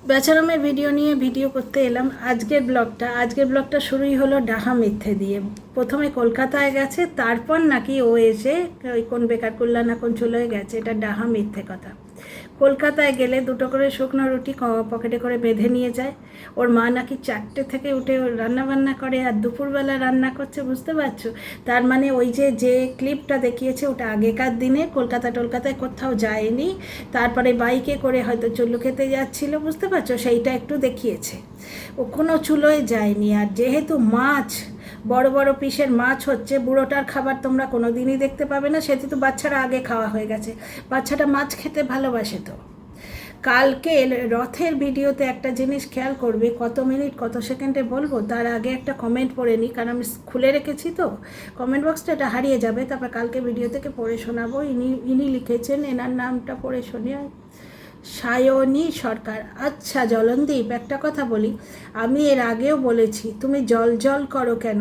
বেচারামের video করতে এলাম। আজকের ব্লগটা শুরুই হলো ডাহা মিথ্যে দিয়ে। প্রথমে কলকাতায় গেছে, তারপর নাকি ও এসে ওই কোন বেকার কল্যাণ কোন চলে গেছে। এটা ডাহা মিথ্যে কথা। কলকাতায় গেলে দুটো করে শুকনো রুটি পকেটে করে বেঁধে নিয়ে যায়। ওর মা নাকি 4টে থেকে উঠে রান্না বান্না করে, আর দুপুরবেলা রান্না করছে, বুঝতে পারছো? তার মানে ওই যে ক্লিপটা দেখিয়েছে ওটা আগেকার দিনে, কলকাতায় কোথাও যায়নি, তারপরে বাইকে করে হয়তো চুল্লু খেতে যাচ্ছিল, বুঝতে পারছো? সেইটা একটু দেখিয়েছে। ও কোনো চুলোয় যায়নি। আর যেহেতু মাছ, বড় বড় পিসের মাছ হচ্ছে, বুড়োটার খাবার তোমরা কোনো দিনই দেখতে পাবে না, সেহেতু বাচ্চারা আগে খাওয়া হয়ে গেছে। বাচ্চাটা মাছ খেতে ভালোবাসে। তো কালকে রথের ভিডিওতে একটা জিনিস খেয়াল করবে, কত মিনিট কত সেকেন্ডে বলবো তার আগে একটা কমেন্ট পড়ে নিই, কারণ আমি খুলে রেখেছি তো কমেন্ট বক্সটা, এটা হারিয়ে যাবে। তারপর কালকে ভিডিও থেকে পড়ে শোনাবো। ইনি লিখেছেন, এনার নামটা পড়ে শুনিয়ে। সায়নী সরকার। আচ্ছা জলনদীপ, একটা কথা বলি, আমি এর আগেও বলেছি তুমি জল করো কেন?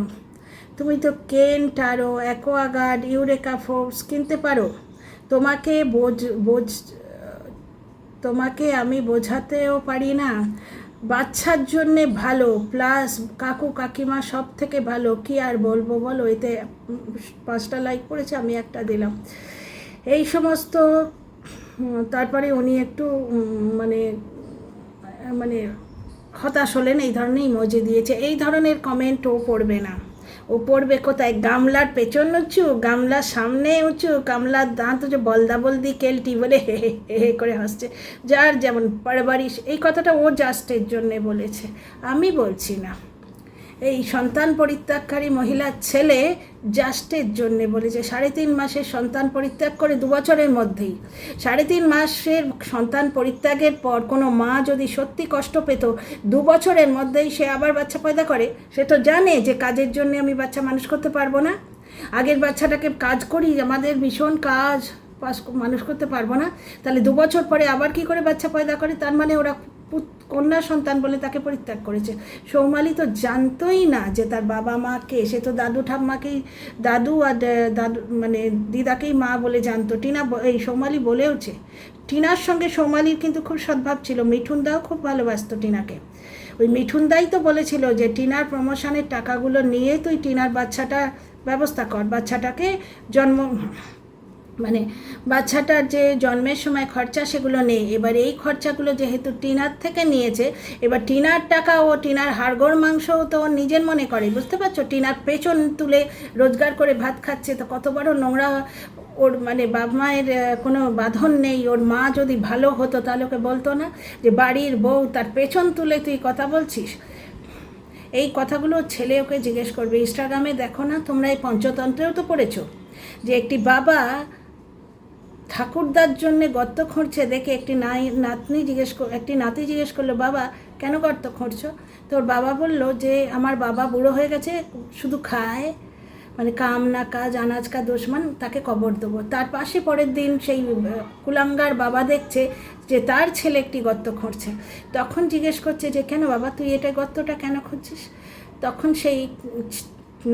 তুমি তো কেন, টারো, অ্যাকোয়াগার্ড, ইউরেকা ফোর্স কিনতে পারো। তোমাকে তোমাকে আমি বোঝাতেও পারি না? বাচ্চার জন্যে ভালো, প্লাস কাকু কাকিমা সব থেকে ভালো। কি আর বলবো বলো? এতে 5টা লাইক পড়েছে, আমি একটা দিলাম। এই সমস্ত তারপরে উনি একটু মানে মানে হতাশ হলেন, এই ধরনের ইমোজি দিয়েছে। এই ধরনের কমেন্ট ও পড়বে না। ও পড়বে কোথায়? গামলার পেছন উঁচু, গামলার সামনে উঁচু, গামলার দাঁত উঁচু, বলদা বলদি কেলটি বলে হে হে হে করে হাসছে। যার যেমন পারবারিশ, এই কথাটা ও জাস্টের জন্যে বলেছে, আমি বলছি না। এই সন্তান পরিত্যাগকারী মহিলার ছেলে জাস্টের জন্যে বলেছে। 3.5 মাসের সন্তান পরিত্যাগ করে 2 বছরের মধ্যেই। 3.5 মাসের সন্তান পরিত্যাগের পর কোনো মা যদি সত্যি কষ্ট পেত, 2 বছরের মধ্যেই সে আবার বাচ্চা পয়দা করে। সে তো জানে যে কাজের জন্য আমি বাচ্চা মানুষ করতে পারবো না, আগের বাচ্চাটাকে কাজ করি, আমাদের ভীষণ কাজ, মানুষ করতে পারবো না, তাহলে 2 বছর পরে আবার কি করে বাচ্চা পয়দা করে? তার মানে ওরা কন্যা সন্তান বলে তাকে পরিত্যাগ করেছে। সৌমালি তো জানতোই না যে তার বাবা মা কে। সে তো দাদু ঠাম্মাকেই, দাদু আর দাদু মানে দিদাকেই মা বলে জানতো। টিনা এই সৌমালি বলেওছে, টিনার সঙ্গে সৌমালির কিন্তু খুব সদ্ভাব ছিল। মিঠুনদাও খুব ভালোবাসতো টিনাকে। ওই মিঠুনদাই তো বলেছিল যে টিনার প্রমোশনের টাকাগুলো নিয়ে তুই টিনার বাচ্চাটা ব্যবস্থা কর, বাচ্চাটাকে জন্ম মানে বাচ্চাটার যে জন্মের সময় খরচা সেগুলো নেই। এবার এই খরচাগুলো যেহেতু টিনার থেকে নিয়েছে, এবার টিনার টাকা ও টিনার হাড়গোড় মাংসও তো ওর নিজের মনে করে, বুঝতে পারছো? টিনার পেছন তুলে রোজগার করে ভাত খাচ্ছে, তো কত বড় নোংরা। ওর মানে বাবা মায়ের কোনো বাঁধন নেই। ওর মা যদি ভালো হতো তাহলে ওকে বলতো না যে বাড়ির বউ, তার পেছন তুলে তুই কথা বলছিস? এই কথাগুলো ছেলে ওকে জিজ্ঞেস করবে। ইনস্টাগ্রামে দেখো না তোমরা, এই পঞ্চতন্ত্রেও তো পড়েছো যে একটি বাবা ঠাকুরদার জন্যে গর্ত খুঁড়ছে দেখে একটি নাতি জিজ্ঞেস করলো, বাবা কেন গর্ত খুঁড়ছো? তোর বাবা বলল যে আমার বাবা বুড়ো হয়ে গেছে, শুধু খায়, মানে কাম না কাজ, আনাজ কা দুশ্মন, তাকে কবর দেবো। তার পাশে পরের দিন সেই কুলাঙ্গার বাবা দেখছে যে তার ছেলে একটি গর্ত খুঁড়ছে। তখন জিজ্ঞেস করছে যে কেন বাবা তুই এটা গর্তটা কেন খুঁড়ছিস? তখন সেই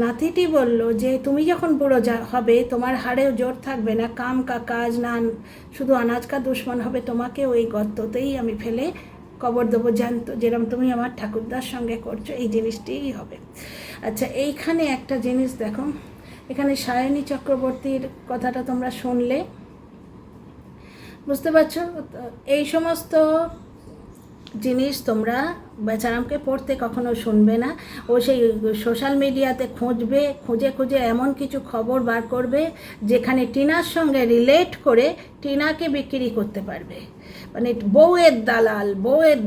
নাতিটি বলল যে তুমি যখন বুড়ো হবে, তোমার হাড়েও জোর থাকবে না, কাম কা কাজ না, শুধু আনাজ কা দুশ্মন হবে, তোমাকে ওই গর্ততেই আমি ফেলে কবর দেবো, জানতো যেরকম তুমি আমার ঠাকুরদার সঙ্গে করছো, এই জিনিসটিই হবে। আচ্ছা, এইখানে একটা জিনিস দেখো, এখানে সায়নী চক্রবর্তীর কথাটা তোমরা শুনলে, বুঝতে পারছো? এই সমস্ত জিনিস তোমরা বেচারামকে পড়তে কখনো শুনবে না। ও সেই সোশ্যাল মিডিয়াতে খুঁজে এমন কিছু খবর বার করবে যেখানে টিনার সঙ্গে রিলেট করে টিনাকে বিক্রি করতে পারবে। মানে বউয়ের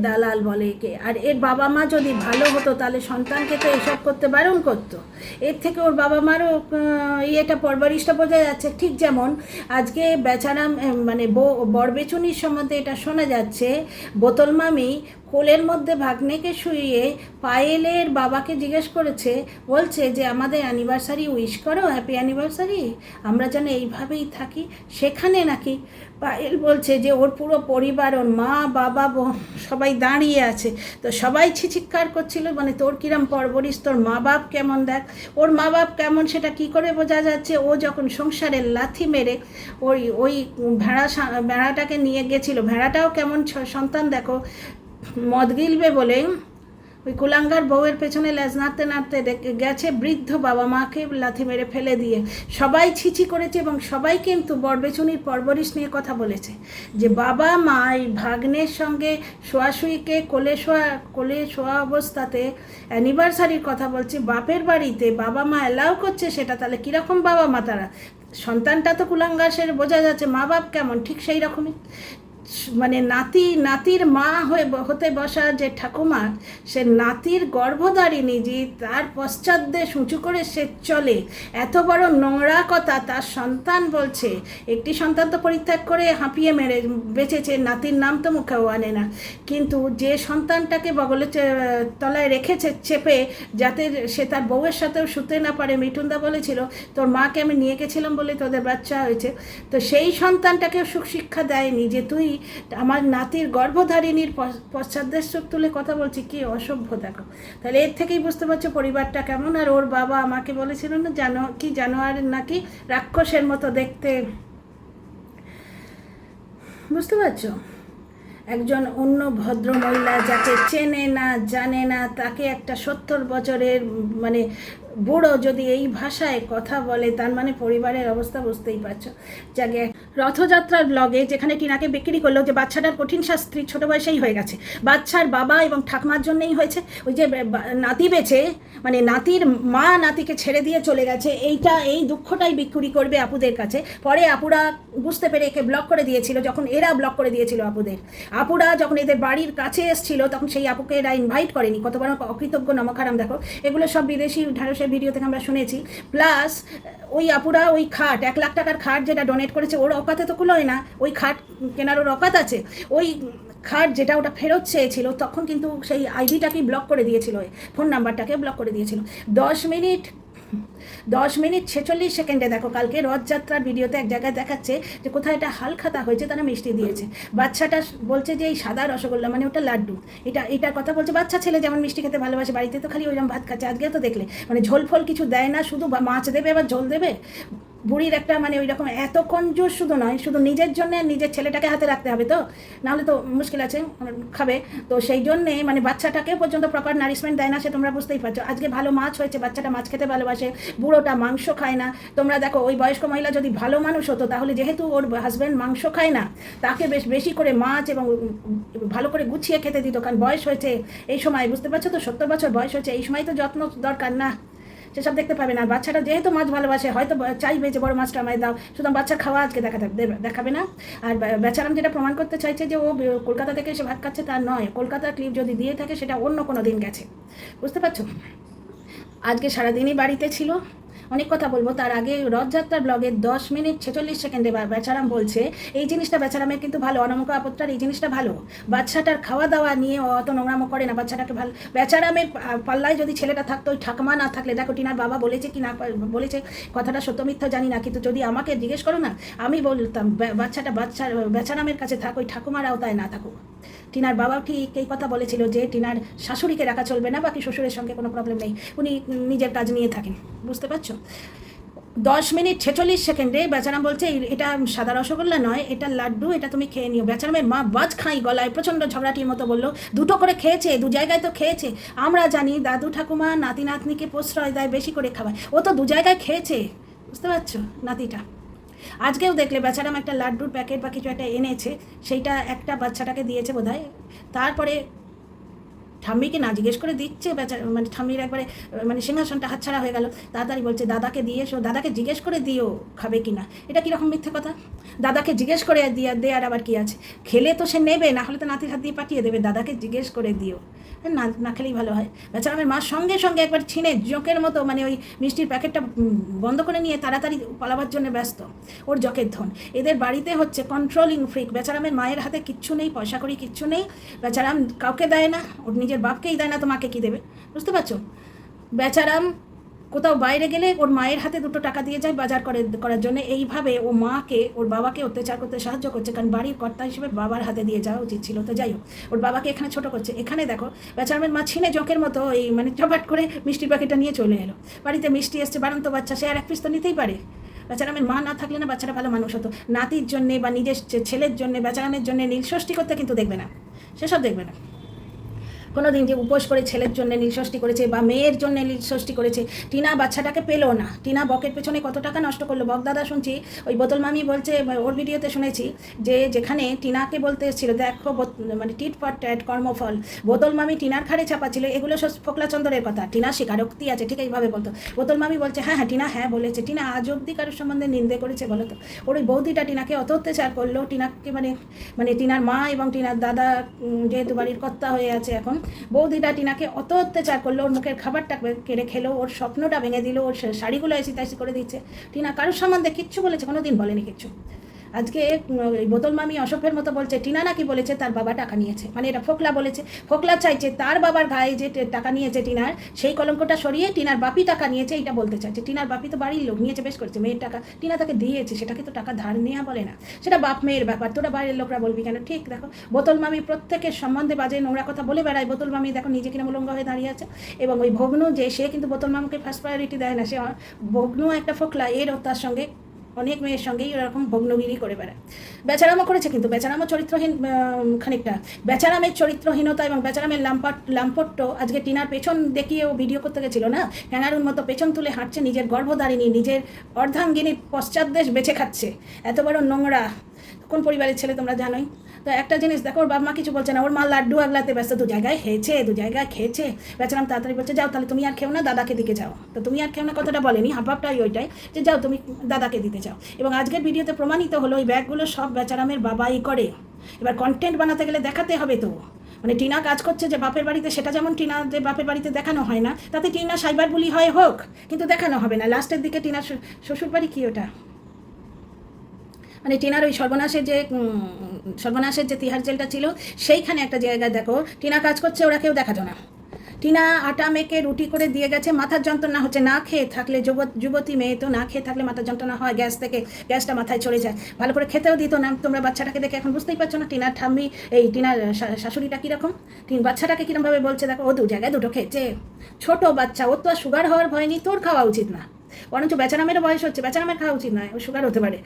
দালাল বলে একে। আর এর বাবা মা যদি ভালো হতো তাহলে সন্তানকে তো এসব করতে বারণ করতো। এর থেকে ওর বাবা মারও ইয়েটা পরবারিশটা বোঝা যাচ্ছে। ঠিক যেমন আজকে বেচারাম মানে বরবেচুনির সম্বন্ধে এটা শোনা যাচ্ছে, বোতল মামি কোলের মধ্যে ভাগ্নেকে শুইয়ে পায়েলের বাবাকে জিজ্ঞেস করেছে, বলছে যে আমাদের অ্যানিভার্সারি উইশ করো, হ্যাপি অ্যানিভার্সারি, আমরা যেন এইভাবেই থাকি। সেখানে নাকি পায়েল বলছে যে ওর পুরো পরিবার, ওর মা বাবা সবাই দাঁড়িয়ে আছে, তো সবাই ছিচিৎকার করছিল, মানে তোর কিরম পরবরিশ, তোর মা বাপ কেমন, দেখ ওর মা বাপ কেমন, সেটা কি করে বোঝা যাচ্ছে? ও যখন সংসারের লাথি মেরে ওই ভেড়াটাকে নিয়ে গেছিলো, ভেড়াটাও কেমন সন্তান দেখো, মদ গিলবে বলে ওই কুলাঙ্গার বউয়ের পেছনে লেজ নাড়তে নাড়তে গেছে বৃদ্ধ বাবা মাকে লাথি মেরে ফেলে দিয়ে। সবাই ছিছি করেছে এবং সবাই কিন্তু বরবেচুনির পরবরিশ নিয়ে কথা বলেছে যে বাবা মা এই ভাগ্নের সঙ্গে শোয়াশুইকে কোলে শোয়া অবস্থাতে অ্যানিভার্সারির কথা বলছে, বাপের বাড়িতে বাবা মা অ্যালাউ করছে, সেটা তাহলে কীরকম বাবা মা তারা? সন্তানটা তো কুলাঙ্গার, সে বোঝা যাচ্ছে মা বাপ কেমন, ঠিক সেই রকমই। মানে নাতির মা হতে বসা যে ঠাকুমা, সে নাতির গর্ভধারিণী যে তার পশ্চাৎদেশ উঁচু করে সে চলে, এত বড় নোংরা কথা তার সন্তান বলছে। একটি সন্তান তো পরিত্যাগ করে হাঁপিয়ে মেরে বেঁচেছে, নাতির নাম তো মুখেও আনে না, কিন্তু যে সন্তানটাকে বগলে তলায় রেখেছে চেপে, যাতে সে তার বউয়ের সাথেও শুতে না পারে। মিঠুনদা বলেছিল তোর মাকে আমি নিয়ে গেছিলাম বলে তোদের বাচ্চা হয়েছে, তো সেই সন্তানটাকেও সুশিক্ষা দেয়নি যে তুই আমার নাতির গর্ভধারিণীর পশ্চাৎদেশ চোখ তুলে কথা বলছি। কি অসভ্য দেখো। তাহলে এর থেকেই বুঝতে পারছো পরিবারটা কেমন। আর ওর বাবা আমাকে বলেছিল না জানোয়ার নাকি রাক্ষসের মতো দেখতে, বুঝতে পারছো? একজন অন্য ভদ্র মহিলা যাকে চেনে না জানে না, তাকে একটা 70 বছরের মানে বুড়ো যদি এই ভাষায় কথা বলে, তার মানে পরিবারের অবস্থা বুঝতেই পারছো। যাকে রথযাত্রার ব্লগে যেখানে টিনাকে বিক্রি করলো যে বাচ্চাটার কঠিন শাস্তি ছোটো বয়সেই হয়ে গেছে, বাচ্চার বাবা এবং ঠাকুমার জন্যই হয়েছে। ওই যে নাতি বেঁচে মানে নাতির মা নাতিকে ছেড়ে দিয়ে চলে গেছে, এই দুঃখটাই বিক্রি করবে আপুদের কাছে। পরে আপুরা বুঝতে পেরে একে ব্লক করে দিয়েছিল, যখন এরা ব্লক করে দিয়েছিল আপুরা যখন এদের বাড়ির কাছে এসেছিল, তখন সেই আপুকে এরা ইনভাইট করেনি। কত বড় অকৃতজ্ঞ নমখারাম দেখো। এগুলো সব বিদেশি ঢারসের ভিডিও থেকে আমরা শুনেছি। প্লাস ওই আপুরা ওই খাট 1 লাখ টাকার খাট যেটা ডোনেট করেছে, ওর অকাতে তো কুলোয় না, ওই খাট কেনার ওর অকাত আছে। ওই খাট যেটা ওটা ফেরত চেয়েছিল, তখন কিন্তু সেই আইডিটাকেই ব্লক করে দিয়েছিল, ফোন নাম্বারটাকে ব্লক করে দিয়েছিল। 10 মিনিট 46 সেকেন্ডে দেখো, কালকে রথযাত্রার ভিডিওতে এক জায়গায় দেখাচ্ছে যে কোথায় এটা হালখাতা হয়েছে, তারা মিষ্টি দিয়েছে। বাচ্চাটা বলছে যে এই সাদা রসগোল্লা মানে ওটা লাড্ডু, এটার কথা বলছে। বাচ্চা ছেলে যেমন মিষ্টি খেতে ভালোবাসে, বাড়িতে তো খালি ওইরকম ভাত খাচ্ছে। আজকে তো দেখলে মানে ঝোল ফল কিছু দেয় না, শুধু মাছ দেবে আবার ঝোল দেবে। বুড়ির একটা মানে ওই রকম এত কঞ্জুস শুধু নয়, শুধু নিজের জন্যে নিজের ছেলেটাকে হাতে রাখতে হবে, তো নাহলে তো মুশকিল আছে, খাবে। তো সেই জন্যে মানে বাচ্চাটাকে পর্যন্ত প্রপার নারিশমেন্ট দেয় না, সে তোমরা বুঝতেই পারছো। আজকে ভালো মাছ হয়েছে, বাচ্চাটা মাছ খেতে ভালোবাসে, বুড়োটা মাংস খায় না। তোমরা দেখো ওই বয়স্ক মহিলা যদি ভালো মানুষ হতো, তাহলে যেহেতু ওর হাজব্যান্ড মাংস খায় না, তাকে বেশি করে মাছ এবং ভালো করে গুছিয়ে খেতে দিত, কারণ বয়স হয়েছে এই সময়, বুঝতে পারছো তো, 70 বছর বয়স হয়েছে, এই সময় তো যত্ন দরকার না, সেসব দেখতে পাবে না। বাচ্চাটা যেহেতু মাছ ভালোবাসে, হয়তো চাইবে যে বড় মাছটা আমায় দাও, সুতরাং বাচ্চা খাওয়া আজকে দেখাবে না। আর বেচারাম যেটা প্রমাণ করতে চাইছে যে ও কলকাতা থেকে এসে ভাত খাচ্ছে, তার নয়। কলকাতার ক্লিপ যদি দিয়ে থাকে, সেটা অন্য কোনো দিন গেছে, বুঝতে পারছো? আজকে সারাদিনই বাড়িতে ছিল। অনেক কথা বলবো, তার আগে রথযাত্রার ব্লগে 10 মিনিট 46 সেকেন্ডে বেচারাম বলছে এই জিনিসটা বেচারামের কিন্তু ভালো, অনামিকা আপত্তার এই জিনিসটা ভালো। বাচ্চাটার খাওয়া দাওয়া নিয়ে অত নোংরামো করে না, বাচ্চাটাকে ভালো। বেচারামের পাল্লায় যদি ছেলেটা থাকতো, ওই ঠাকুমা না থাকলে, দেখো টিনার বাবা বলেছে কি না বলেছে, কথাটা সত্য মিথ্যা জানি না, কিন্তু যদি আমাকে জিজ্ঞেস করো না, আমি বলতাম বেচারামের কাছে থাক, ওই ঠাকুমার আওতায় না থাকুক। টিনার বাবাও ঠিক এই কথা বলেছিল যে টিনার শাশুড়িকে রাখা চলবে না, বাকি শ্বশুরের সঙ্গে কোনো প্রবলেম নেই, উনি নিজের কাজ নিয়ে থাকেন, বুঝতে পারছো? 10 মিনিট 46 সেকেন্ডে বেচারাম বলছে এটা সাদা রসগোল্লা নয়, এটা লাড্ডু, এটা তুমি খেয়ে নিও। বেচারামের মা বাজ খাই গলায় প্রচণ্ড ঝগড়াটির মতো বললো, দুটো করে খেয়েছে, 2 জায়গায় তো খেয়েছে। আমরা জানি দাদু ঠাকুমা নাতি নাতনিকে প্রশ্রয় দেয়, বেশি করে খাওয়ায়, ও তো 2 জায়গায় খেয়েছে, বুঝতে পারছো? নাতিটা আজকেও দেখলে বেচারাম একটা লাড্ডুর প্যাকেট বা কিছু একটা এনেছে, সেইটা একটা বাচ্চাটাকে দিয়েছে বোধহয়। তারপরে ঠাম্মিকে না জিজ্ঞেস করে দিচ্ছে, মানে ঠাম্মির একবারে মানে সিংহাসনটা হাতছাড়া হয়ে গেল। তাড়াতাড়ি বলছে দাদাকে দিয়ে এসো, দাদাকে জিজ্ঞেস করে দিও খাবে কি না। এটা কীরকম মিথ্যে কথা? দাদাকে জিজ্ঞেস করে দেওয়ার আবার কি আছে? খেলে তো সে নেবে, না হলে তো নাতির হাত দিয়ে পাঠিয়ে দেবে। দাদাকে জিজ্ঞেস করে দিও, না খেলেই ভালো হয়। বেচারামের মা সঙ্গে সঙ্গে একবার ছিনে জোঁকের মতো মানে ওই মিষ্টির প্যাকেটটা বন্ধ করে নিয়ে তাড়াতাড়ি পালাবার জন্য ব্যস্ত। ওর জকের ধন। এদের বাড়িতে হচ্ছে কন্ট্রোলিং ফ্রিক। বেচারামের মায়ের হাতে কিচ্ছু নেই, পয়সা করি কিচ্ছু নেই। বেচারাম কাউকে দেয় না, ওর নিজের বাপকেই দেয় না, তো মাকে কী দেবে? বুঝতে পারছো? বেচারাম কোথাও বাইরে গেলে ওর মায়ের হাতে 2 টাকা দিয়ে যায় বাজার করার জন্য। এইভাবে ও মাকে ওর বাবাকে অত্যাচার করতে সাহায্য করছে, কারণ বাড়ির কর্তা হিসেবে বাবার হাতে দিয়ে যাওয়া উচিত ছিল। তো যাই হোক, ওর বাবাকে এখানে ছোট করছে। এখানে দেখো বেচারামের মা ছিনে জকের মতো এই মানে চপাট করে মিষ্টির প্যাকেটটা নিয়ে চলে এলো। বাড়িতে মিষ্টি এসছে, বাড়ন্ত বাচ্চা, সে আর 1 পিস তো নিতেই পারে। বেচারামের মা না থাকলে না বাচ্চাটা ভালো মানুষ হতো। নাতির জন্যে বা নিজের ছেলের জন্যে বেচারামের জন্যে নীলষষ্ঠী করতে কিন্তু দেখবে না, সেসব দেখবে না। কোনো দিন যে উপোস করে ছেলের জন্য নীলষষ্ঠী করেছে বা মেয়ের জন্য নীলষষ্ঠী করেছে, টিনা বাচ্চাটাকে পেলো না। টিনা বকের পেছনে কত টাকা নষ্ট করলো। বকদাদা শুনছি ওই বোতল মামি বলছে, ওর ভিডিওতে শুনেছি যে যেখানে টিনাকে বলতে এসেছিল দেখো মানে টিট ফর ট্যাট কর্মফল, বোতল মামি টিনার ঘাড়ে চাপা ছিল। এগুলো সব ফোকলাচন্দ্রের কথা, টিনার স্বীকারোক্তি আছে, ঠিক এইভাবে বলতো। বোতল মামি বলছে হ্যাঁ হ্যাঁ টিনা হ্যাঁ বলেছে। টিনা আজ অব্দি কারোর সম্বন্ধে নিন্দে করেছে বলো তো? ওর ওই বৌদিটা টিনাকে অত অত্যাচার করলো, টিনাকে মানে টিনার মা এবং টিনার দাদা যেহেতু বাড়ির কর্তা হয়ে আছে এখন, বৌদিটা টিনাকে অত অত্যাচার করলো, ওর মুখের খাবারটা কেড়ে খেলো, ওর স্বপ্নটা ভেঙে দিল, ওর শাড়িগুলো এসি তাইসি করে দিচ্ছে। টিনা কারোর সম্বন্ধে কিচ্ছু বলেছে? কোনো দিন বলেনি কিচ্ছু। আজকে বোতল মামি অসভ্যের মতো বলছে টিনা নাকি বলেছে তার বাবা টাকা নিয়েছে, মানে এটা ফোকলা বলেছে। ফোকলা চাইছে তার বাবার গায়ে যে টাকা নিয়েছে টিনার, সেই কলঙ্কটা সরিয়ে টিনার বাপি টাকা নিয়েছে এইটা বলতে চাইছে। টিনার বাপি তো বাড়ির লোক, নিয়েছে বেশ করেছে, মেয়ের টাকা টিনা তাকে দিয়েছে, সেটাকে তো টাকা ধার নেওয়া বলে না, সেটা বাপ মেয়ের ব্যাপার, তোরা বাইরের লোকরা বলবি কেন? ঠিক দেখো, বোতল মামি প্রত্যেকের সম্বন্ধে বাজে নোংরা কথা বলে বেড়ায়। বোতল মামি দেখো নিজে কিনা উলঙ্গ হয়ে দাঁড়িয়ে আছে, এবং ওই ভগ্নু যে সে কিন্তু বোতল মামিকে ফার্স্ট প্রায়োরিটি দেয় না, সে ভগ্নু একটা ফোকলা, এর তার সঙ্গে অনেক মেয়ের সঙ্গেই এরকম ভগ্নগিরি করে বেড়ায়। বেচারামও করেছে, কিন্তু বেচারামও চরিত্রহীন খানিকটা। বেচারামের চরিত্রহীনতা এবং বেচারামের লাম্পট্য আজকে টিনার পেছন দেখিয়েও ভিডিও করতে গেছিলো না, ক্যাঙ্গারুর মতো পেছন তুলে হাঁটছে, নিজের গর্ভধারিণী নিজের অর্ধাঙ্গিনীর পশ্চাৎদেশ বেছে খাচ্ছে। এত বড় নোংরা কোন পরিবারের ছেলে তোমরা জানোই তো। একটা জিনিস দেখো, ওর বাবা মা কিছু বলছে না, ওর মা লাড্ডু আগলাতে ব্যস্ত, দু জায়গায় খেয়েছে। বেচারাম তাড়াতাড়ি বলছে যাও তাহলে তুমি আর খেও না, দাদাকে দিকে যাও। তো তুমি আর খেও না কথাটা বলেনি, হাবভাবটাই ওইটাই যে যাও তুমি দাদাকে দিতে যাও। এবং আজকের ভিডিওতে প্রমাণিত হলো ওই ব্যাগগুলো সব বেচারামের বাবাই করে। এবার কন্টেন্ট বানাতে গেলে দেখাতে হবে তো, মানে টিনা কাজ করছে যে বাপের বাড়িতে, সেটা যেমন টিনাদের বাপের বাড়িতে দেখানো হয় না, তাতে টিনা সাইবার বুলি হয় হোক, কিন্তু দেখানো হবে না। লাস্টের দিকে টিনার শ্বশুর বাড়ি কী ওটা, মানে টিনার ওই সর্বনাশের যে তিহার জেলটা ছিল সেইখানে একটা জায়গায় দেখো টিনা কাজ করছে, ওরা কেউ দেখাতো না। টিনা আটা মেখে রুটি করে দিয়ে গেছে, মাথার যন্ত্রণা হচ্ছে। না খেয়ে থাকলে যুবতী মেয়ে তো না খেয়ে থাকলে মাথার যন্ত্রণা হয়, গ্যাস থেকে গ্যাসটা মাথায় চড়ে যায়, ভালো করে খেতেও দিত না। তোমরা বাচ্চাটাকে দেখে এখন বুঝতেই পারছো না টিনার ঠাম্মি, এই টিনার শাশুড়িটা কীরকম, বাচ্চাটাকে কীরকমভাবে বলছে দেখো, ও দু জায়গায় দুটো খেয়েছে, ছোট বাচ্চা, ওর তো আর সুগার হওয়ার ভয় নেই, তোর খাওয়া উচিত না। বরঞ্চ বেচারামেরও বয়স হচ্ছে, বেচারামের খাওয়া উচিত নয়, ও সুগার হতে পারে,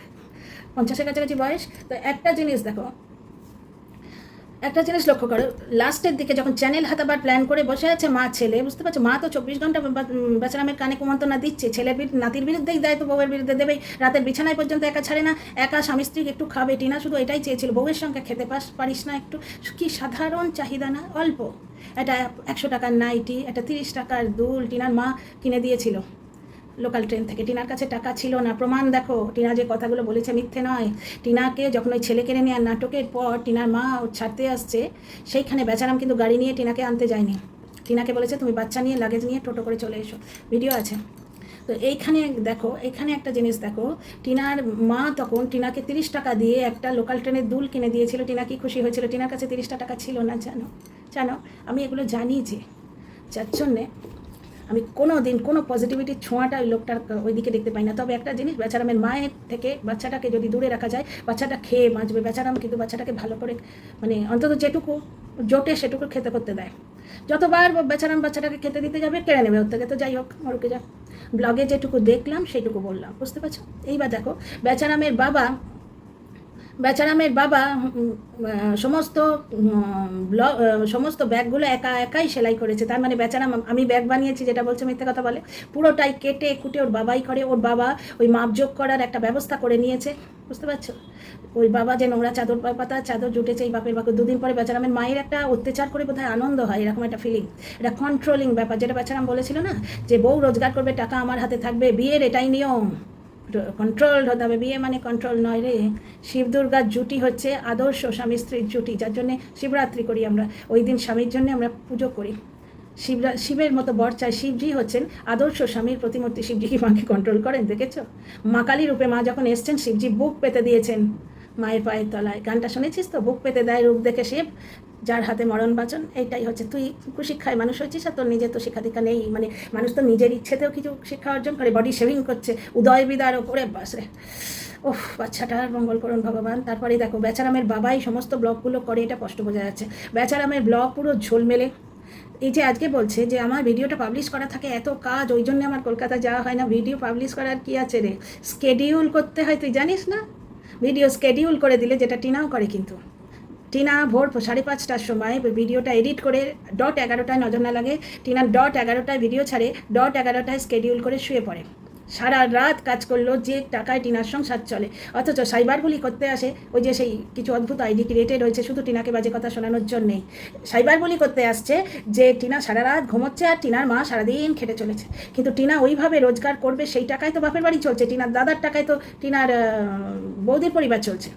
50-এর কাছাকাছি বয়স। তো একটা জিনিস দেখো, একটা জিনিস লক্ষ্য করো, লাস্টের দিকে যখন চ্যানেল হাতাবার প্ল্যান করে বসে আছে মা ছেলে, বুঝতে পারছো, মা তো 24 ঘন্টা বেচারামের কানে কুমন্ত্রণা দিচ্ছে, ছেলের নাতির বিরুদ্ধেই দেয় তো বউয়ের বিরুদ্ধে দেবেই। রাতের বিছানায় পর্যন্ত একা ছাড়ে না, একা স্বামী স্ত্রী একটু খাবে। টিনা শুধু এটাই চেয়েছিল, বউয়ের সঙ্গে খেতে পারিস না একটু, কি সাধারণ চাহিদা না, অল্প একটা 100 টাকার নাইটি, একটা 30 টাকার দুল টিনার মা কিনে দিয়েছিল লোকাল ট্রেন থেকে। টিনার কাছে টাকা ছিল না, প্রমাণ দেখো, টিনা যে কথাগুলো বলেছে মিথ্যে নয়। টিনাকে যখন ওই ছেলে কেড়ে নেওয়ার নাটকের পর টিনার মা ছাড়তে আসছে, সেইখানে বেচারাম কিন্তু গাড়ি নিয়ে টিনাকে আনতে যায়নি, টিনাকে বলেছে তুমি বাচ্চা নিয়ে লাগেজ নিয়ে টোটো করে চলে এসো, ভিডিও আছে। তো এইখানে দেখো, এখানে একটা জিনিস দেখো, টিনার মা তখন টিনাকে 30 টাকা দিয়ে একটা লোকাল ট্রেনের দুল কিনে দিয়েছিল। টিনা কি খুশি হয়েছিল? টিনার কাছে 30 টাকা ছিল না, জানো আমি এগুলো জানি যে, যার জন্যে আমি কোনো দিন কোনো পজিটিভিটির ছোঁয়াটা ওই লোকটার ওই দিকে দেখতে পাই না। তবে একটা জিনিস, বেচারামের মায়ের থেকে বাচ্চাটাকে যদি দূরে রাখা যায়, বাচ্চাটা খেয়ে বাঁচবে। বেচারাম কিন্তু বাচ্চাটাকে ভালো করে, মানে অন্তত যেটুকু জোটে সেটুকু খেতে করতে দেয়। যতবার বেচারাম বাচ্চাটাকে খেতে দিতে যাবে কেড়ে নেবে ওর থেকে। তো যাই হোক, মরুকে যা, ব্লগে যেটুকু দেখলাম সেইটুকু বললাম, বুঝতে পারছো? এইবার দেখো, বেচারামের বাবা সমস্ত ব্যাগগুলো একাই সেলাই করেছে। তার মানে বেচারাম আমি ব্যাগ বানিয়েছি যেটা বলছে মিথ্যে কথা বলে, পুরোটাই কেটে কুটে ওর বাবাই করে। ওর বাবা ওই মাপযোগ করার একটা ব্যবস্থা করে নিয়েছে, বুঝতে পারছো? ওই বাবা যে নোংরা চাদর জুটেছে এই বাপের বাপের, 2 দিন পরে বেচারামের মায়ের একটা অত্যাচার করে বোধহয় আনন্দ হয়, এরকম একটা ফিলিং, এটা কন্ট্রোলিং ব্যাপার। যেটা বেচারাম বলেছিল না যে বউ রোজগার করবে, টাকা আমার হাতে থাকবে, বিয়ের এটাই নিয়ম, কন্ট্রোল হতে হবে। বিয়ে মানে কন্ট্রোল নয় রে, শিব দুর্গার জুটি হচ্ছে আদর্শ স্বামী স্ত্রীর জুটি, যার জন্যে শিবরাত্রি করি আমরা, ওই দিন স্বামীর জন্য আমরা পুজো করি। শিবের মতো বর চাই। শিবজি হচ্ছেন আদর্শ স্বামীর প্রতিমূর্তি। শিবজি কি মাকে কন্ট্রোল করেন দেখেছো? মা কালী রূপে মা যখন এসছেন, শিবজি বুক পেতে দিয়েছেন মায়ের পায়ের তলায়। গানটা শুনেছিস তো, বুক পেতে দেয় রূপ দেখে শিব, যার হাতে মরণ বাচন। এইটাই হচ্ছে, তুই কুশিক্ষায় মানুষ হয়েছিস আর তোর নিজের তো শিক্ষা দীক্ষা নেই। মানে মানুষ তো নিজের ইচ্ছেতেও কিছু শিক্ষা অর্জন করে, বডি শেভিং করছে, উদয় বিদার ওপরে বাসরে। ওহ, বাচ্চাটার মঙ্গল করুন ভগবান। তারপরে দেখো, বেচারামের বাবাই সমস্ত ব্লগগুলো করে, এটা স্পষ্ট বোঝা যাচ্ছে। বেচারামের ব্লগ পুরো ঝোলমেলে। এই যে আজকে বলছে যে আমার ভিডিওটা পাবলিশ করা থাকে, এত কাজ, ওই জন্য আমার কলকাতা যাওয়া হয় না। ভিডিও পাবলিশ করার কি আছে রে, স্কেডিউল করতে হয়, তুই জানিস না? ভিডিও স্কেডিউল করে দিলে, যেটা টিনাও করে কিন্তু, টিনা ভোর 5:30টার সময় ভিডিওটা এডিট করে 11:00টায় নজর না লাগে, টিনা 11:00টায় ভিডিও ছাড়ে, 11:00টায় স্কেডিউল করে শুয়ে পড়ে। সারা রাত কাজ করলো, যে টাকায় টিনার সংসার চলে। অথচ সাইবার বুলি করতে আসে, ওই যে সেই কিছু অদ্ভুত আইডি ক্রিয়েটেড হয়েছে শুধু টিনাকে বাজে কথা শোনানোর জন্যেই। সাইবার বুলি করতে আসছে যে টিনা সারা রাত ঘুমোচ্ছে আর টিনার মা সারাদিন খেটে চলেছে। কিন্তু টিনা ওইভাবে রোজগার করবে, সেই টাকায় তো বাপের বাড়ি চলছে, টিনার দাদার টাকায় তো টিনার বৌদির পরিবার চলছে।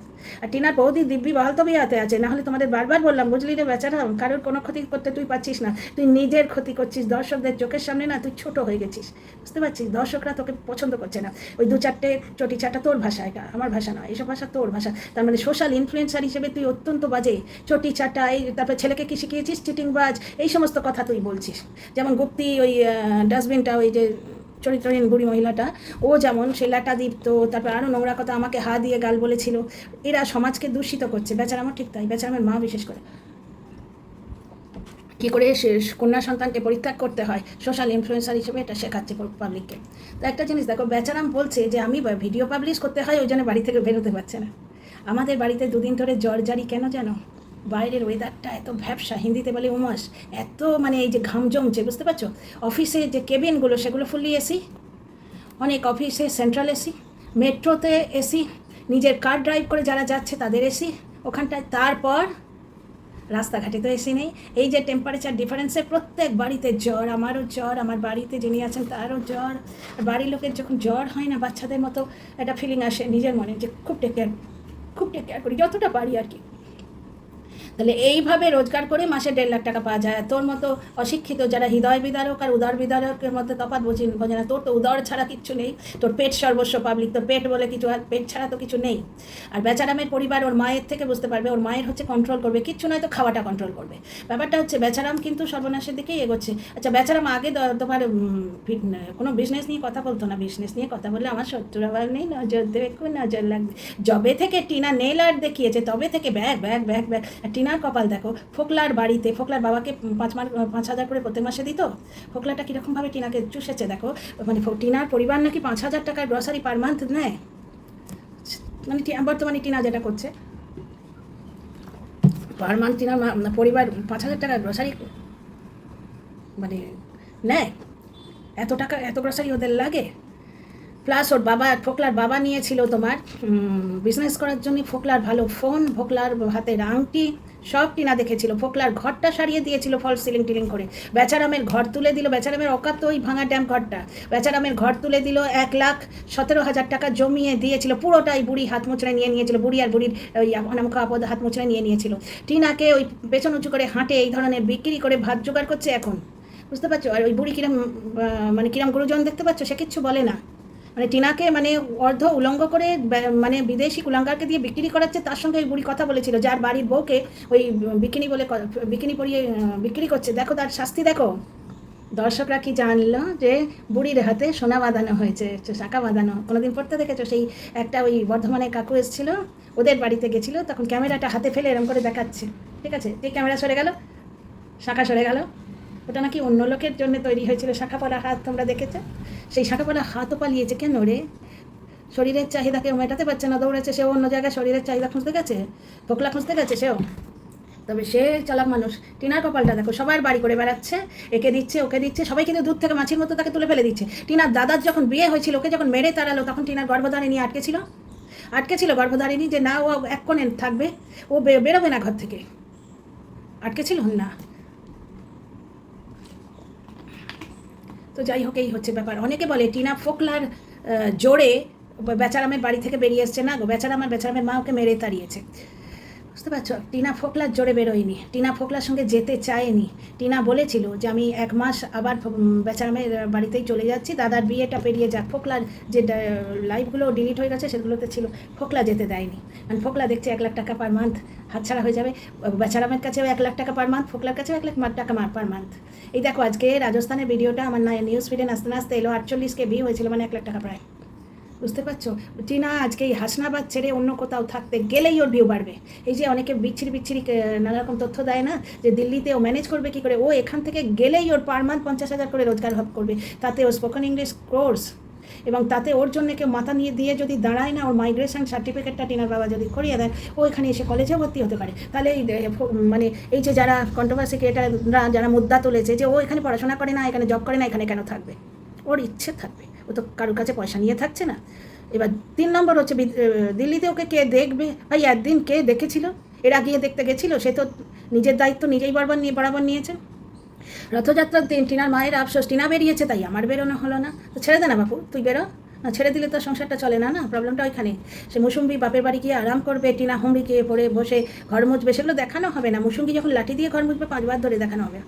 আর টিনার বৌদি দিব্যি বহাল তবেই হাতে আছে। নাহলে তোমাদের বারবার বললাম, বুঝলি রে বেচারা, কারোর কোনো ক্ষতি করতে তুই পারছিস না, তুই নিজের ক্ষতি করছিস। দর্শকদের চোখের সামনে না তুই ছোট হয়ে গেছিস, বুঝতে পারছিস? দর্শকরা তোকে পছন্দ করছে না। ওই 2-4টে চটি চাটা তোর ভাষা, এটা আমার ভাষা নয়, এসব ভাষা তোর ভাষা। তার মানে সোশ্যাল ইনফ্লুয়েন্সার হিসেবে তুই অত্যন্ত বাজে। চটি চাটা, এই তারপরে ছেলেকে কি শিখিয়েছিস, চিটিংবাজ, এই সমস্ত কথা তুই বলছিস। যেমন গুপ্তি ওই ডাস্টবিনটা, ওই যে চরিত্রহীন বুড়ি মহিলাটা, ও যেমন সে লাটা দীপ্ত, তারপর আরও নোংরা কথা আমাকে হা দিয়ে গাল বলেছিল। এরা সমাজকে দূষিত করছে। বেচারা আমার ঠিক তাই, বেচারা আমার মা বিশেষ করে। কী করে কন্যা সন্তানকে পরিত্যাগ করতে হয় সোশ্যাল ইনফ্লুয়েন্সার হিসেবে এটা শেখাচ্ছে পাবলিককে। তো একটা জিনিস দেখো, বেচারাম বলছে যে আমি ভিডিও পাবলিশ করতে হয়, ওই জন্য বাড়ি থেকে বেরোতে পারছে না। আমাদের বাড়িতে 2 দিন ধরে জ্বর জারি কেন জানো? বাইরের ওয়েদারটা এত ভ্যাবসা, হিন্দিতে বলে উমাস, এত মানে এই যে ঘাম জমছে, বুঝতে পারছো? অফিসে যে কেবিনগুলো সেগুলো ফুললি এসি, অনেক অফিসে সেন্ট্রাল এসি, মেট্রোতে এসি, নিজের কার ড্রাইভ করে যারা যাচ্ছে তাদের এসি ওখানটায়। তারপর রাস্তাঘাটে তো এসি নেই। এই যে টেম্পারেচার ডিফারেন্সে প্রত্যেক বাড়িতে জ্বর, আমারও জ্বর, আমার বাড়িতে যিনি আছেন তারও জ্বর। আর বাড়ির লোকের যখন জ্বর হয় না, বাচ্চাদের মতো একটা ফিলিং আসে নিজের মনে যে খুব টেক কেয়ার করি যতটা পারি আর কি। তাহলে এইভাবে রোজগার করে মাসে 1.5 লাখ টাকা পাওয়া যায়। তোর মতো অশিক্ষিত যারা হৃদয় বিদারক আর উদার বিদারকের মধ্যে তফাৎ বোঝে না। তোর তো উদার ছাড়া কিচ্ছু নেই, তোর পেট সর্বস্ব পাবলিক, তোর পেট বলে কিছু, আর পেট ছাড়া তো কিছু নেই। আর বেচারামের পরিবার ওর মায়ের থেকে বুঝতে পারবে, ওর মায়ের হচ্ছে কন্ট্রোল করবে, কিচ্ছু নয় তো খাওয়াটা কন্ট্রোল করবে। ব্যাপারটা হচ্ছে বেচারাম কিন্তু সর্বনাশের দিকেই এগোচ্ছে। আচ্ছা, বেচারাম আগে তোমার কোনো বিজনেস নিয়ে কথা বলতো না। বিজনেস নিয়ে কথা বললে আমার শত্রুর আবার নেই, নজর দেবে, কোন নজর লাগবে। যবে থেকে টিনা নেল আর্ট দেখিয়েছে তবে থেকে ব্যাগ ব্যাগ ব্যাগ ব্যাগ। আর টিনার কপাল দেখো, ফোকলার বাড়িতে, ফোকলার বাবাকে 5,000 করে প্রত্যেক মাসে দিত। ফোকলাটা কীরকমভাবে টিনাকে চুষেছে দেখো। মানে টিনার পরিবার নাকি 5,000 টাকার গ্রসারি পার মান্থ নেয়। মানে বর্তমানে টিনা যেটা করছে, পার মান্থ টিনার পরিবার 5,000 টাকার গ্রসারি মানে নেয়। এত টাকা, এত গ্রসারি ওদের লাগে। প্লাস ওর বাবা, ফোকলার বাবা নিয়েছিল তোমার বিজনেস করার জন্য ফোকলার ভালো ফোন, ফোকলার হাতের আংটি, সব টিনা দেখেছিল। ফোকলার ঘরটা সারিয়ে দিয়েছিল ফলস সিলিং টিলিং করে। বেচারামের ঘর তুলে দিল, বেচারামের অকাত ওই ভাঙা ড্যাম ঘরটা। বেচারামের ঘর তুলে দিল, 1,17,000 টাকা জমিয়ে দিয়েছিল। পুরোটাই বুড়ি হাত মুচড়ে নিয়েছিল। বুড়ি আর বুড়ির ওই অনামুখ আপদ হাত মুচড়ে নিয়েছিল। টিনাকে ওই পেছন উঁচু করে হাঁটে এই ধরনের বিক্রি করে ভাত জোগাড় করছে এখন, বুঝতে পারছো? আর ওই বুড়ি কিরম মানে কিরম গুরুজন দেখতে পাচ্ছ, সে কিচ্ছু বলে না। মানে টিনাকে মানে অর্ধ উলঙ্গ করে মানে বিদেশি কুলাঙ্গারকে দিয়ে বিক্রি করাচ্ছে। তার সঙ্গে ওই বুড়ি কথা বলেছিল, যার বাড়ির বউকে ওই বিকিনি পরিয়ে বিক্রি করছে। দেখো তার শাস্তি দেখো। দর্শকরা কি জানলো যে বুড়ির হাতে সোনা বাঁধানো হয়েছে, শাঁখা বাঁধানো। কোনোদিন পড়তে দেখেছো? সেই একটা ওই বর্ধমানে কাকু এসেছিল, ওদের বাড়িতে গেছিলো, তখন ক্যামেরাটা হাতে ফেলে এরকম করে দেখাচ্ছে, ঠিক আছে? ঠিক ক্যামেরা সরে গেল, শাঁখা সরে গেল। ওটা নাকি অন্য লোকের জন্য তৈরি হয়েছিল শাঁখা পলা হাত, তোমরা দেখেছো? সেই শাঁখা পলা হাতও পালিয়েছে কেন রে? শরীরের চাহিদাকে মেটাতে পারছে না, দৌড়েছে সেও অন্য জায়গায় শরীরের চাহিদা খুঁজতে গেছে, ফোকলা খুঁজতে গেছে সেও। তবে সে চালাক মানুষ। টিনার কপালটা দেখো, সবার বাড়ি করে বেড়াচ্ছে, একে দিচ্ছে ওকে দিচ্ছে, সবাই কিন্তু দূর থেকে মাছির মতো তাকে তুলে ফেলে দিচ্ছে। টিনার দাদার যখন বিয়ে হয়েছিল, ওকে যখন মেরে তাড়ালো, তখন টিনার গর্ভধারিণী আটকেছিল গর্ভধারিণী, যে না ও এক কোণে থাকবে, ও বেরোবে না ঘর থেকে, আটকেছিল না। তো যাই হোক, এই হচ্ছে ব্যাপার। অনেকে বলে টিনা ফোকলার জোরে বেচারামের বাড়ি থেকে বেরিয়ে এসছে। না গো, বেচারামের মা ওকে মেরে তাড়িয়েছে, বুঝতে পারছো? টিনা ফোকলার জোরে বেরোয়নি, টিনা ফোকলার সঙ্গে যেতে চায়নি। টিনা বলেছিল যে আমি 1 মাস আবার বেচারামের বাড়িতেই চলে যাচ্ছি, দাদার বিয়েটা পেরিয়ে যাক। ফোকলার যে লাইভগুলো ডিলিট হয়ে গেছে সেগুলোতে ছিল, ফোকলা যেতে দেয়নি। কারণ ফোকলা দেখছে 1 লাখ টাকা পার মান্থ হাতছাড়া হয়ে যাবে। বেচারামের কাছেও 1 লাখ টাকা পার মান্থ, ফোকলার কাছেও 1 লাখ টাকা পার মান্থ। এই দেখো, আজকে রাজস্থানের ভিডিওটা আমার নিউজ ফিডে নাচতে এলো, 48K ভিউ হয়েছিল, মানে 1 লাখ টাকা প্রায়, বুঝতে পারছো? টিনা আজকে এই হাসনাবাদ ছেড়ে অন্য কোথাও থাকতে গেলেই ওর ভিউ বাড়বে। এই যে অনেকে বিচ্ছিরি নানারকম তথ্য দেয় না, যে দিল্লিতে ও ম্যানেজ করবে কী করে, ও এখান থেকে গেলেই ওর পার মান্থ 50,000 করে রোজগার করবে। তাতে ও স্পোকেন ইংলিশ কোর্স, এবং তাতে ওর জন্য কেউ মাথা নিয়ে দিয়ে যদি দাঁড়ায় না, ওর মাইগ্রেশন সার্টিফিকেটটা টিনার বাবা যদি করিয়ে দেয়, ও এখানে এসে কলেজে ভর্তি হতে পারে। তাহলে এই মানে এই যে যারা কন্ট্রোভার্সি ক্রিয়েটাররা যারা মুদ্রা তুলেছে যে ও এখানে পড়াশোনা করে না, এখানে জব করে না, এখানে কেন থাকবে? ওর ইচ্ছে থাকবে, ও তো কারোর কাছে পয়সা নিয়ে থাকছে না। এবার 3 নম্বর হচ্ছে দিল্লিতে ওকে কে দেখবে? ভাই একদিন কে দেখেছিল? এরা গিয়ে দেখতে গেছিলো? সে তো নিজের দায়িত্ব নিজেই বরাবর নিয়েছে। রথযাত্রার দিন টিনার মায়ের আফসোস, টিনা বেরিয়েছে তাই আমার বেরোনো হলো না। তো ছেড়ে দে না বাপু, তুই বেরো না, ছেড়ে দিলে তো সংসারটা চলে না। না, প্রবলেমটা ওইখানে। সে মুসুম্বি বাপের বাড়ি গিয়ে আরাম করবে, টিনা হুমড়ি গিয়ে পড়ে বসে ঘর মুছবে, সেগুলো দেখানো হবে না। মুসুম্বি যখন লাঠি দিয়ে ঘর মুছবে 5 বার ধরে দেখানো হবে।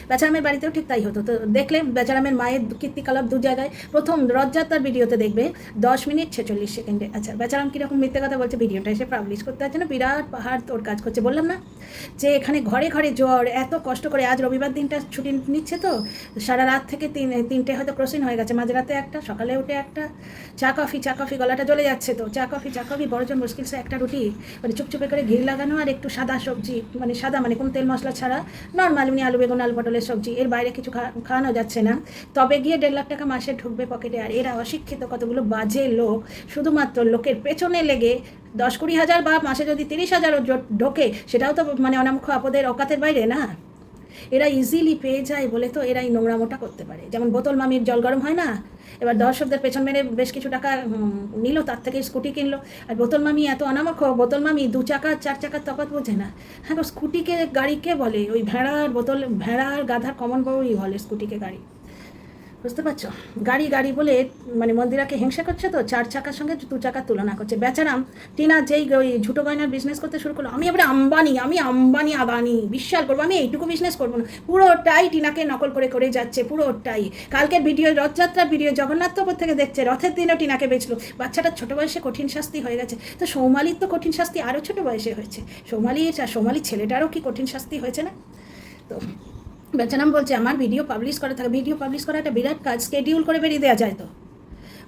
বেচারামের বাড়িতেও ঠিক তাই হতো। তো দেখলে বেচারামের মায়ের কীর্তিকলাপ 2 জায়গায়। প্রথম রথযাত্রার ভিডিওতে দেখবে 10 মিনিট 46 সেকেন্ডে। আচ্ছা, বেচারাম কীরকম মিথ্যে কথা বলছে, ভিডিওটা এসে পাবলিশ করতে হচ্ছে না, বিরাট পাহাড় তোর কাজ করছে। বললাম না যে এখানে ঘরে ঘরে জ্বর, এত কষ্ট করে। আজ রবিবার দিনটা ছুটি নিচ্ছে, তো সারা রাত থেকে 3টে হয়তো ক্রসিং হয়ে গেছে, মাঝরাতে একটা, সকালে উঠে একটা। চা কফি গলাটা জ্বলে যাচ্ছে, তো চা কফি বড়জন মুশকিল সে একটা রুটি, মানে চুপচুপে করে ঘি লাগানো আর একটু সাদা সবজি, মানে সাদা মানে কোনো তেল মশলা ছাড়া নর্মাল এমনি আলু বেগুন আলু পটলের সবজি, এর বাইরে কিছু খাওয়ানো যাচ্ছে না। তবে গিয়ে 1.5 লাখ টাকা মাসে ঢুকবে পকেটে। আর এরা অশিক্ষিত কতগুলো বাজে লোক, শুধুমাত্র লোকের পেছনে লেগে 10-20 হাজার বা মাসে যদি 30 হাজারও ঢোকে, সেটাও তো মানে অনামুখ আপদের অকাতের বাইরে না। এরা ইজিলি পেয়ে যায় বলে তো এরা এই নোংরামোটা করতে পারে। যেমন বোতল মামির জল গরম হয় না, এবার দর্শকদের পেছন মেরে বেশ কিছু টাকা নিল, তার থেকে স্কুটি কিনলো। আর বোতল মামি এত অনামক্ষ, বোতল মামি 2 চাকা 4 চাকার তফাৎ বোঝে না। হ্যাঁ, স্কুটিকে গাড়িকে বলে, ওই ভেড়ার গাধার কমন বউই বলে স্কুটিকে গাড়ি। বুঝতে পারছো? গাড়ি বলে মানে মন্দিরাকে হিংসা করছে, তো 4 চাকার সঙ্গে 2 চাকার তুলনা করছে। বেচারাম টিনা যেই ওই ঝুটো গয়নার বিজনেস করতে শুরু করলো, আমি এবারে আম্বানি আদানি বিশাল করবো, আমি এইটুকু বিজনেস করবো না, পুরোটাই টিনাকে নকল করে যাচ্ছে, পুরোটাই। কালকের ভিডিও, রথযাত্রার ভিডিও, জগন্নাথপুর থেকে দেখছে, রথের দিনও টিনাকে বেচলো। বাচ্চাটার ছোটো বয়সে কঠিন শাস্তি হয়ে গেছে, তো সৌমালির তো কঠিন শাস্তি আরও ছোটো বয়সে হয়েছে। সৌমালির ছেলেটারও কি কঠিন শাস্তি হয়েছে না? তো বেচারাম বলছে আমার ভিডিও পাবলিশ করা থাকে। ভিডিও পাবলিশ করা একটা বিরাট কাজ, স্কেডিউল করে বেরিয়ে দেওয়া যায়। তো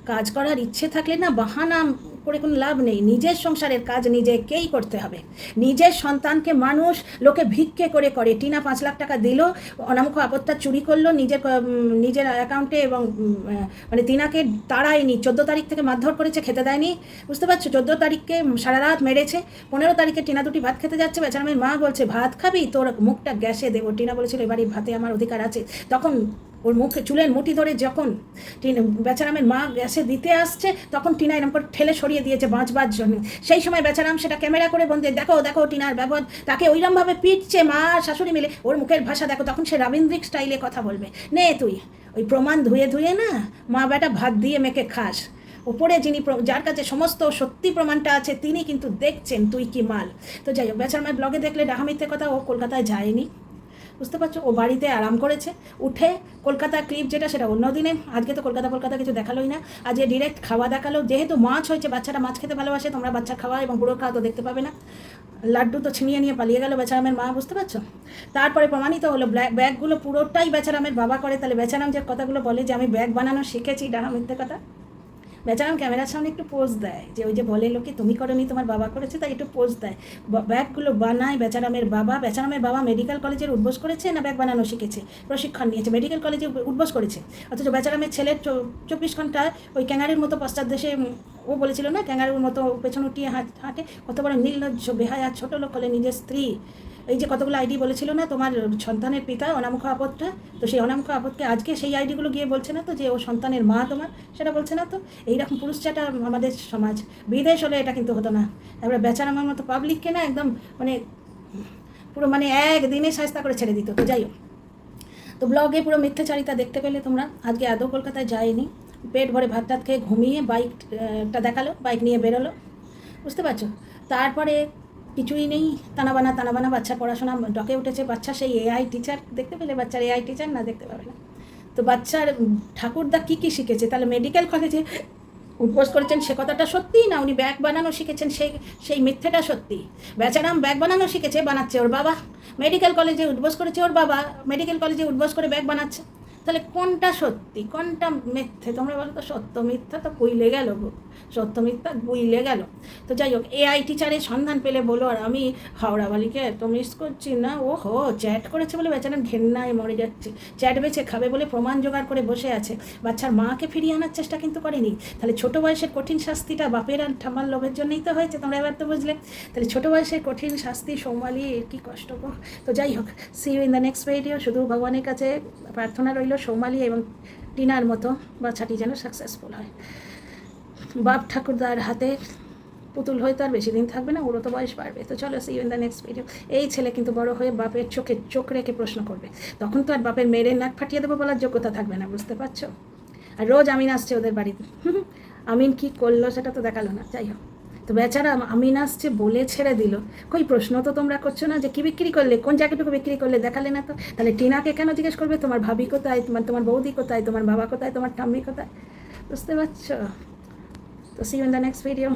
কাজ করার ইচ্ছে থাকলে না বাহানা করে কোনো লাভ নেই। নিজের সংসারের কাজ নিজেকেই করতে হবে। নিজের সন্তানকে মানুষ লোকে ভিক্ষে করে। টিনা 5 লাখ টাকা দিল, অনামুখ আপদটা চুরি করলো নিজের অ্যাকাউন্টে, এবং মানে টিনাকে তাড়ায়নি। 14 তারিখ থেকে মারধর করেছে, খেতে দেয়নি। বুঝতে পারছো? 14 তারিখকে সারা রাত মেরেছে। 15 তারিখে টিনা 2টি ভাত খেতে যাচ্ছে, বেচারামের মা বলছে ভাত খাবি, তোর মুখটা গ্যাসে দেবো। টিনা বলেছিল এবারই ভাতে আমার অধিকার আছে। তখন ওর মুখে চুলের মুঠি ধরে যখন বেচারামের মা গ্যাসে দিতে আসছে, তখন টিনা এরকম করে ঠেলে সরিয়ে দিয়েছে বাঁচবার জন্য। সেই সময় বেচারাম সেটা ক্যামেরা করে বন্ধে, দেখো টিনার ব্যবহার, তাকে ওইরকমভাবে পিটছে মা শাশুড়ি মিলে। ওর মুখের ভাষা দেখো, তখন সে রবীন্দ্রিক স্টাইলে কথা বলবে। নে তুই ওই প্রমাণ ধুয়ে না মা বেটা ভাত দিয়ে মেখে খাস। ওপরে যিনি যার কাছে সমস্ত সত্যি প্রমাণটা আছে, তিনি কিন্তু দেখছেন তুই কি মাল। তো যাই হোক, বেচারামের ব্লগে দেখলে ডাহা মিথ্যে কথা, ও কলকাতায় যায়নি। বুঝতে পারছো? ও বাড়িতে আরাম করেছে, উঠে কলকাতা ক্লিপ যেটা সেটা অন্য দিনে। আজকে তো কলকাতা কিছু দেখালোই না, আজকে ডিরেক্ট খাওয়া দেখালো। যেহেতু মাছ হয়েছে, বাচ্চাটা মাছ খেতে ভালোবাসে, তোমরা বাচ্চা খাওয়া এবং বুড়ো খাওয়া তো দেখতে পাবে না। লাড্ডু তো ছিনিয়ে নিয়ে পালিয়ে গেল বেচারামের মা। বুঝতে পারছো? তারপরে প্রমাণিত হলো ব্যাগগুলো পুরোটাই বেচারামের বাবা করে। তাহলে বেচারাম যে কথাগুলো বলে যে আমি ব্যাগ বানানো শিখেছি, ডাহা মিথ্যে কথা। বেচারাম ক্যামেরার সামনে একটু পোজ দেয়, যে ওই যে বলে লোকে তুমি করনি তোমার বাবা করেছে, তাই একটু পোজ দেয়। ব্যাগগুলো বানায় বেচারামের বাবা মেডিকেল কলেজের উদ্বোস করেছে না ব্যাগ বানানো শিখেছে, প্রশিক্ষণ নিয়েছে, মেডিকেল কলেজে উদ্বোস করেছে। অথচ বেচারামের ছেলের 24 ঘন্টা ওই ক্যাঙ্গারির মতো পশ্চাৎ দেশে, ও বলেছিল না ক্যাঙ্গারুর মতো পেছন উঠিয়ে হাঁটে। কত বড় নির্লজ্জ বেহায়া ছোটো লোক হলে নিজের স্ত্রী। এই যে কতগুলো আইডি বলেছিল না তোমার সন্তানের পিতা অনামুখ আপদটা, তো সেই অনামুখ আপদকে আজকে সেই আইডিগুলো গিয়ে বলছে না তো যে ও সন্তানের মা তোমার, সেটা বলছে না তো। এইরকম পুরুষচাটা আমাদের সমাজ। বিদেশ হলে এটা কিন্তু হতো না। তারপরে বেচারামের মতো পাবলিককে না একদম মানে পুরো মানে একদিনে শায়েস্তা করে ছেড়ে দিত। তো যাই হোক, তো ব্লগে পুরো মিথ্যাচারিতা দেখতে পেলে তোমরা। আজকে আদৌ কলকাতায় যায়নি, পেট ভরে ভাত টাত খেয়ে ঘুমিয়ে বাইকটা দেখালো, বাইক নিয়ে বেরোলো। বুঝতে পারছো? তারপরে কিছুই নেই, তানাবানা বাচ্চার পড়াশোনা ডকে উঠেছে। বাচ্চা সেই এআই টিচার, দেখতে পেলে বাচ্চার এআই টিচার না, দেখতে পাবে না। তো বাচ্চার ঠাকুরদা কী শিখেছে? তাহলে মেডিকেল কলেজে উদ্বোস করেছেন সে কথাটা সত্যি না উনি ব্যাগ বানানো শিখেছেন সেই মিথ্যেটা সত্যি? বেচারাম ব্যাগ বানানো শিখেছে, বানাচ্ছে ওর বাবা। মেডিকেল কলেজে উদ্বোস করেছে ওর বাবা, মেডিকেল কলেজে উদ্বোস করে ব্যাগ বানাচ্ছে। তাহলে কোনটা সত্যি কোনটা মিথ্যে তোমরা বলো তো? সত্য মিথ্যা তো বুইলে গেল গো, সত্য মিথ্যা বুইলে গেল। তো যাই হোক, এআই টিচারের সন্ধান পেলে বলো আর আমি হাওড়াবালিকে তো মিস করছি না। ও হো, চ্যাট করেছে বলে বেচারা ঘেন্নায় মরে যাচ্ছে, চ্যাট বেছে খাবে বলে প্রমাণ জোগাড় করে বসে আছে, বাচ্চার মাকে ফিরিয়ে আনার চেষ্টা কিন্তু করেনি। তাহলে ছোটো বয়সের কঠিন শাস্তিটা বাপের আর ঠাম্মার লোভের জন্যই তো হয়েছে, তোমরা এবার তো বুঝলে। তাহলে ছোটো বয়সের কঠিন শাস্তি সৌমালি, কী কষ্ট গো। তো যাই হোক, see you in the next video. শুধু ভগবানের কাছে প্রার্থনা রইল সৌমালি এবং টিনার মতো বাচ্চাটি যেন সাকসেসফুল হয়। বাপ ঠাকুরদার হাতে পুতুল হয়ে তো আর বেশি দিন থাকবে না, ওরও তো বয়স বাড়বে। তো চলো, see you in the next video. এই ছেলে কিন্তু বড় হয়ে বাপের চোখে চোখ রেখে প্রশ্ন করবে, তখন তো আর বাপের মেয়ের নাক ফাটিয়ে দেবো বলার যোগ্যতা থাকবে না, বুঝতে পারছো? আর রোজ আমিন আসছে ওদের বাড়িতে, আমিন কি করলো সেটা তো দেখালো না। যাই হোক, তো বেচারা আমিন আসছে বলে ছেড়ে দিল, কই প্রশ্ন তো তোমরা করছো না যে কী বিক্রি করলে, কোন জায়গাটুকু বিক্রি করলে, দেখালে না তো। তাহলে টিনাকে কেন জিজ্ঞেস করবে তোমার ভাবি কোথায়, তোমার বৌদি কোথায়, তোমার বাবা কোথায়, তোমার ঠাম্মি কোথায়, বুঝতে পারছো? তো see you in the next video.